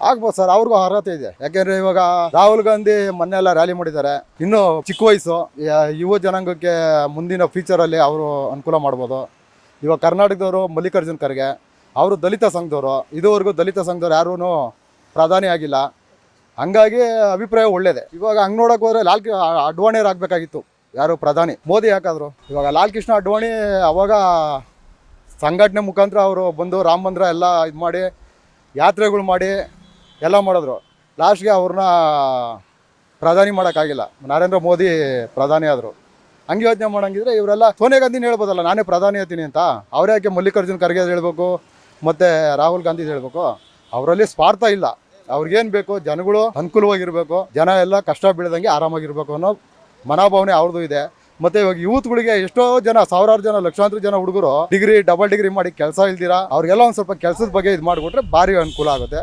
ಆಗ್ಬೋದು ಸರ್, ಅವ್ರಿಗೂ ಅರ್ಹತೆ ಇದೆ. ಯಾಕೆಂದ್ರೆ ಇವಾಗ ರಾಹುಲ್ ಗಾಂಧಿ ಮೊನ್ನೆ ಎಲ್ಲ ರ್ಯಾಲಿ ಮಾಡಿದ್ದಾರೆ. ಇನ್ನು ಚಿಕ್ಕ ವಯಸ್ಸು ಯುವ ಜನಾಂಗಕ್ಕೆ ಮುಂದಿನ ಫ್ಯೂಚರ್ ಅಲ್ಲಿ ಅವರು ಅನುಕೂಲ ಮಾಡ್ಬೋದು. ಇವಾಗ ಕರ್ನಾಟಕದವರು ಮಲ್ಲಿಕಾರ್ಜುನ್ ಖರ್ಗೆ, ಅವರು ದಲಿತ ಸಂಘದವರು. ಇದುವರೆಗೂ ದಲಿತ ಸಂಘದವ್ರು ಯಾರೂ ಪ್ರಧಾನಿ ಆಗಿಲ್ಲ. ಹಂಗಾಗಿ ಅಭಿಪ್ರಾಯ ಒಳ್ಳೇದೆ. ಇವಾಗ ಹಂಗೆ ನೋಡೋಕೆ ಹೋದ್ರೆ ಅಡ್ವಾಣಿಯವ್ರು ಆಗಬೇಕಾಗಿತ್ತು ಯಾರು ಪ್ರಧಾನಿ. ಮೋದಿ ಯಾಕಾದ್ರು. ಇವಾಗ ಲಾಲ್ ಕೃಷ್ಣ ಅಡ್ವಾಣಿ ಅವಾಗ ಸಂಘಟನೆ ಮುಖಾಂತರ ಅವರು ಬಂದು ರಾಮ ಮಂದಿರ ಎಲ್ಲ ಇದು ಮಾಡಿ ಯಾತ್ರೆಗಳು ಮಾಡಿ ಎಲ್ಲ ಮಾಡಿದ್ರು. ಲಾಸ್ಟ್ಗೆ ಅವ್ರನ್ನ ಪ್ರಧಾನಿ ಮಾಡೋಕ್ಕಾಗಿಲ್ಲ. ನರೇಂದ್ರ ಮೋದಿ ಪ್ರಧಾನಿ ಆದರು. ಹಂಗೆ ಯೋಚನೆ ಮಾಡೋಂಗಿದ್ರೆ ಇವರೆಲ್ಲ ಸೋನಿಯಾ ಗಾಂಧಿನ ಹೇಳ್ಬೋದಲ್ಲ ನಾನೇ ಪ್ರಧಾನಿ ಆಗ್ತೀನಿ ಅಂತ. ಅವರೇ ಯಾಕೆ ಮಲ್ಲಿಕಾರ್ಜುನ್ ಖರ್ಗೆ ಹೇಳ್ಬೇಕು ಮತ್ತು ರಾಹುಲ್ ಗಾಂಧಿ ಹೇಳ್ಬೇಕು? ಅವರಲ್ಲಿ ಸ್ವಾರ್ಥ ಇಲ್ಲ. ಅವ್ರಿಗೇನು ಬೇಕು, ಜನಗಳು ಅನುಕೂಲವಾಗಿರಬೇಕು, ಜನ ಎಲ್ಲ ಕಷ್ಟ ಬೀಳದಂಗೆ ಆರಾಮಾಗಿರ್ಬೇಕು ಅನ್ನೋ ಮನೋಭಾವನೆ ಅವ್ರದ್ದು ಇದೆ. ಮತ್ತು ಇವಾಗ ಯೂತ್ಗಳಿಗೆ ಎಷ್ಟೋ ಜನ, ಸಾವಿರಾರು ಜನ, ಲಕ್ಷಾಂತರ ಜನ ಹುಡುಗರು ಡಿಗ್ರಿ ಡಬಲ್ ಡಿಗ್ರಿ ಮಾಡಿ ಕೆಲಸ ಇಲ್ದಿರಾ ಅವ್ರಿಗೆಲ್ಲ ಒಂದು ಸ್ವಲ್ಪ ಕೆಲಸದ ಬಗ್ಗೆ ಇದು ಮಾಡಿಕೊಟ್ರೆ ಭಾರಿ ಅನುಕೂಲ ಆಗುತ್ತೆ.